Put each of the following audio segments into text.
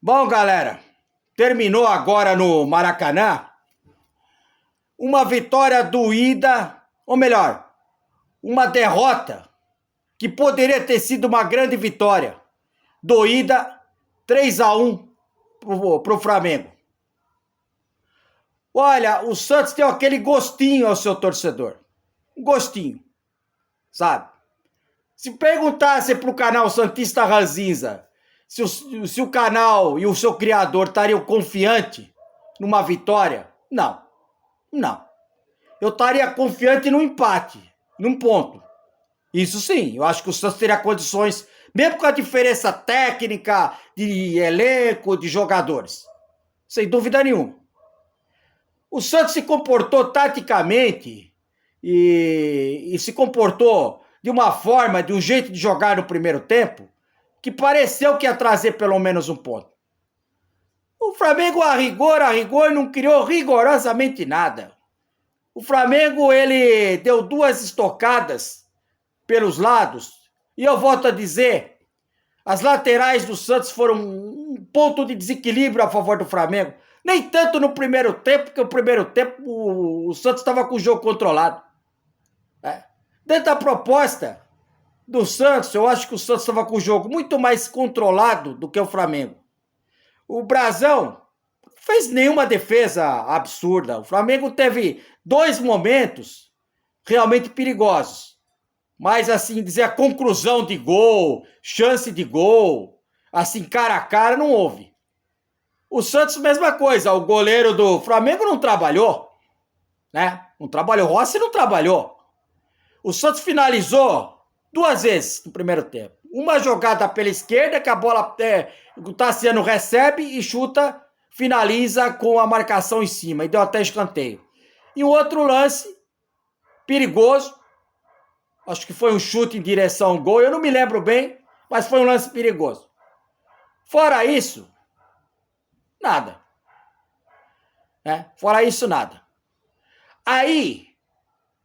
Bom, galera, terminou agora no Maracanã uma vitória doída, ou melhor, uma derrota que poderia ter sido uma grande vitória. Doída, 3-1 pro Flamengo. Olha, o Santos tem aquele gostinho ao seu torcedor. Um gostinho, sabe? Se perguntasse pro canal Santista Ranzinza se o canal e o seu criador estariam confiantes numa vitória, não. Eu estaria confiante no empate, num ponto. Isso sim, eu acho que o Santos teria condições, mesmo com a diferença técnica, de elenco, de jogadores. Sem dúvida nenhuma. O Santos se comportou taticamente e se comportou de uma forma, de um jeito de jogar no primeiro tempo, que pareceu que ia trazer pelo menos um ponto. O Flamengo, a rigor, não criou rigorosamente nada. O Flamengo, ele deu 2 estocadas pelos lados. E eu volto a dizer, as laterais do Santos foram um ponto de desequilíbrio a favor do Flamengo. Nem tanto no primeiro tempo, porque o primeiro tempo o Santos estava com o jogo controlado. Dentro da proposta do Santos, eu acho que o Santos estava com o jogo muito mais controlado do que o Flamengo. O Brasão fez nenhuma defesa absurda. O Flamengo teve 2 momentos realmente perigosos. Mas, assim, dizer a conclusão de gol, chance de gol, assim, cara a cara, não houve. O Santos, mesma coisa. O goleiro do Flamengo não trabalhou, né? Não trabalhou. O Rossi não trabalhou. O Santos finalizou 2 vezes no primeiro tempo. Uma jogada pela esquerda, que a bola o Tassiano recebe e chuta, finaliza com a marcação em cima. E deu até escanteio. E um outro lance perigoso. Acho que foi um chute em direção ao gol. Eu não me lembro bem, mas foi um lance perigoso. Fora isso, nada. Fora isso, nada. Aí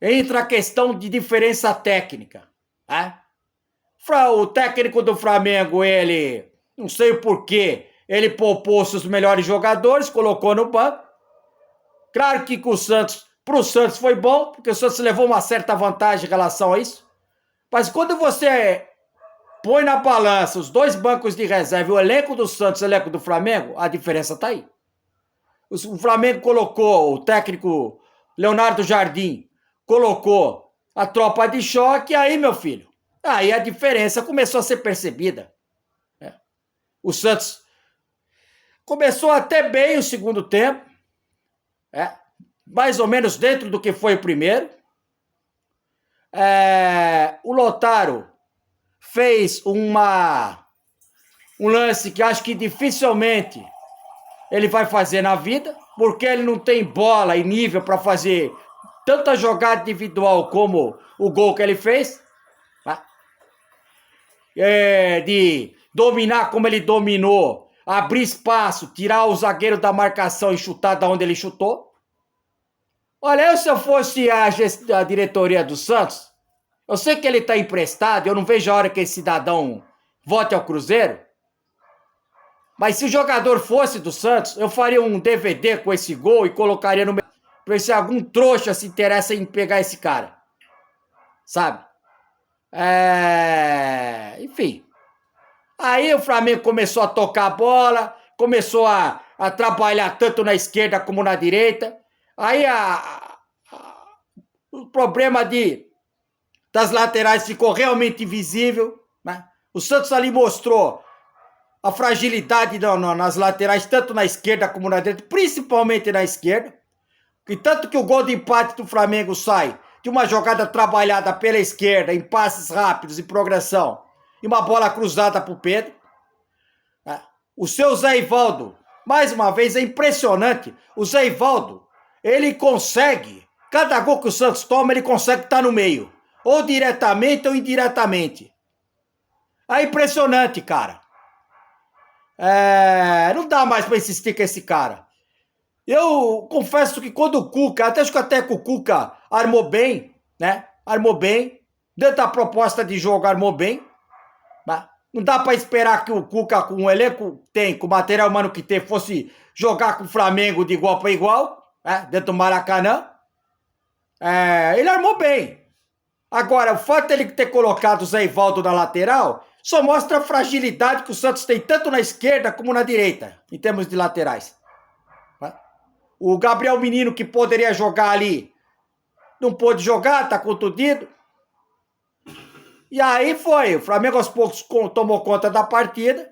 entra a questão de diferença técnica. O técnico do Flamengo, ele, não sei o porquê, ele poupou os melhores jogadores, colocou no banco. Claro que pro Santos foi bom, porque o Santos levou uma certa vantagem em relação a isso. Mas quando você põe na balança os 2 bancos de reserva, o elenco do Santos e o elenco do Flamengo, a diferença tá aí. O Flamengo colocou, o técnico Leonardo Jardim colocou a tropa de choque, e aí, meu filho, aí a diferença começou a ser percebida. O Santos começou até bem o segundo tempo, mais ou menos dentro do que foi o primeiro. O Lautaro fez um lance que acho que dificilmente ele vai fazer na vida, porque ele não tem bola e nível para fazer tanta jogada individual como o gol que ele fez. De dominar como ele dominou, abrir espaço, tirar o zagueiro da marcação e chutar da onde ele chutou. Olha, se eu fosse a diretoria do Santos, eu sei que ele está emprestado, eu não vejo a hora que esse cidadão volte ao Cruzeiro, mas se o jogador fosse do Santos, eu faria um DVD com esse gol e colocaria no meu... para ver se algum trouxa se interessa em pegar esse cara. Sabe? Enfim. Aí o Flamengo começou a tocar a bola, começou a trabalhar tanto na esquerda como na direita. Aí o problema das laterais ficou realmente visível. O Santos ali mostrou a fragilidade nas laterais, tanto na esquerda como na direita, principalmente na esquerda. E tanto que o gol de empate do Flamengo sai de uma jogada trabalhada pela esquerda, em passes rápidos e progressão, e uma bola cruzada para o Pedro. O seu Zé Ivaldo, mais uma vez, é impressionante. O Zé Ivaldo, ele consegue, cada gol que o Santos toma, ele consegue estar no meio, ou diretamente ou indiretamente. É impressionante, cara. Não dá mais para insistir com esse cara. Eu confesso que quando o Cuca, acho que até que o Cuca armou bem, Armou bem, dentro da proposta de jogo armou bem, Não dá para esperar que o Cuca, com o elenco que tem, com o material humano que tem, fosse jogar com o Flamengo de igual para igual, né, dentro do Maracanã. Ele armou bem. Agora, o fato dele ter colocado o Zé Ivaldo na lateral só mostra a fragilidade que o Santos tem tanto na esquerda como na direita, em termos de laterais. O Gabriel Menino, que poderia jogar ali, não pôde jogar, tá contundido. E aí foi, o Flamengo aos poucos tomou conta da partida.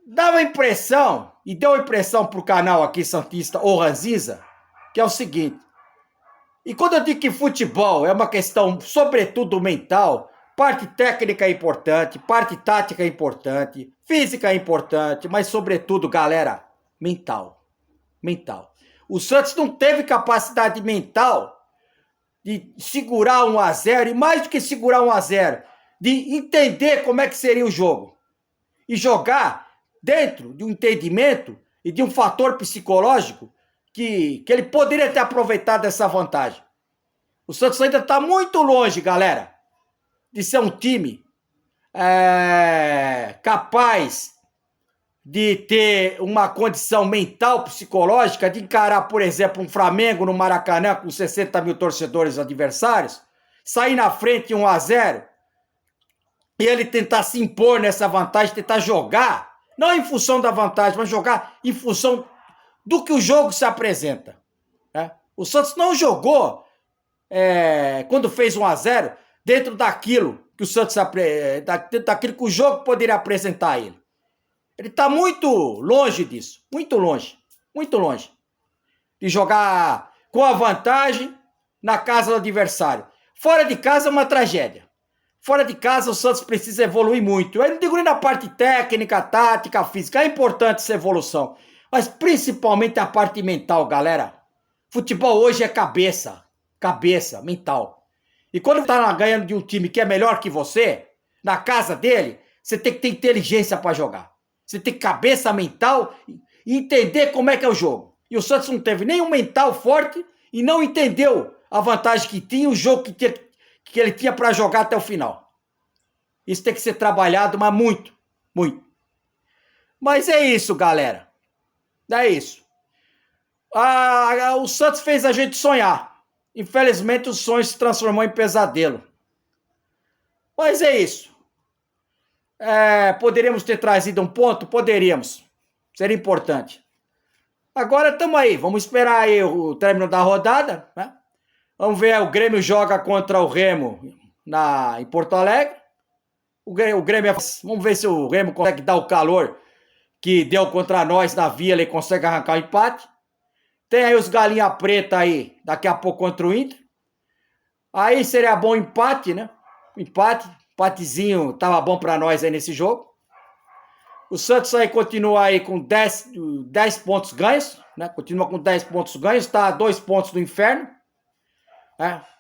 Dava a impressão, e deu a impressão pro canal aqui, Santista ou Ranzinza, que é o seguinte. E quando eu digo que futebol é uma questão, sobretudo, mental, parte técnica é importante, parte tática é importante, física é importante, mas, sobretudo, galera, mental. Mental. O Santos não teve capacidade mental de segurar 1-0, e mais do que segurar 1-0, de entender como é que seria o jogo. E jogar dentro de um entendimento e de um fator psicológico que ele poderia ter aproveitado essa vantagem. O Santos ainda está muito longe, galera, de ser um time capaz de ter uma condição mental, psicológica, de encarar, por exemplo, um Flamengo no Maracanã com 60 mil torcedores adversários, sair na frente 1-0 e ele tentar se impor nessa vantagem, tentar jogar, não em função da vantagem, mas jogar em função do que o jogo se apresenta. Né? O Santos não jogou, quando fez 1-0, dentro daquilo que o Santos, daquilo que o jogo poderia apresentar a ele. Ele está muito longe disso, muito longe de jogar com a vantagem na casa do adversário. Fora de casa é uma tragédia. Fora de casa o Santos precisa evoluir muito. Eu não digo nem na parte técnica, tática, física, é importante essa evolução, mas principalmente a parte mental, galera. Futebol hoje é cabeça, mental. E quando está ganhando de um time que é melhor que você, na casa dele, você tem que ter inteligência para jogar. Você tem cabeça mental e entender como é que é o jogo. E o Santos não teve nenhum mental forte e não entendeu a vantagem que tinha, o jogo que ele tinha para jogar até o final. Isso tem que ser trabalhado, mas muito. Mas é isso, galera. É isso. O Santos fez a gente sonhar. Infelizmente, o sonho se transformou em pesadelo. Mas é isso. Poderíamos ter trazido um ponto? Poderíamos. Seria importante. Agora estamos aí. Vamos esperar aí o término da rodada. Né? Vamos ver. O Grêmio joga contra o Remo em Porto Alegre. O Grêmio, vamos ver se o Remo consegue dar o calor que deu contra nós na Vila e consegue arrancar o empate. Tem aí os galinha preta aí, daqui a pouco contra o Inter. Aí seria bom empate, né? Empatezinho tava bom para nós aí nesse jogo. O Santos aí continua aí com 10 pontos ganhos, né? Continua com 10 pontos ganhos, está a 2 pontos do inferno.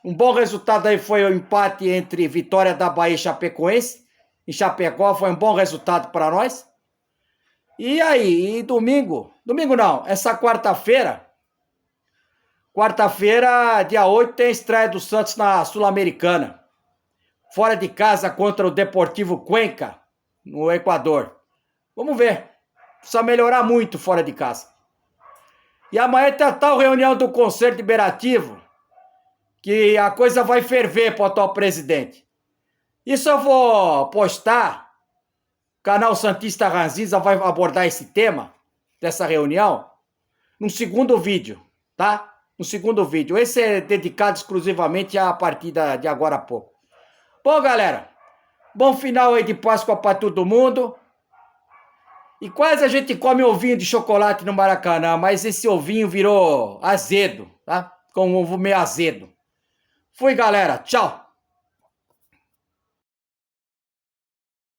Um bom resultado aí foi o empate entre Vitória da Bahia e Chapecoense. Em Chapecó foi um bom resultado para nós. E aí, domingo não, essa quarta-feira, dia 8, tem a estreia do Santos na Sul-Americana. Fora de casa contra o Deportivo Cuenca, no Equador. Vamos ver. Precisa melhorar muito fora de casa. E amanhã tem a tal reunião do Conselho Deliberativo, que a coisa vai ferver para o atual presidente. Isso eu vou postar. O canal Santista Ranzinza vai abordar esse tema, dessa reunião, num segundo vídeo, tá? No segundo vídeo. Esse é dedicado exclusivamente à partida de agora a pouco. Bom, galera, bom final aí de Páscoa para todo mundo. E quase a gente come ovinho de chocolate no Maracanã, mas esse ovinho virou azedo, tá? Com um ovo meio azedo. Fui, galera. Tchau.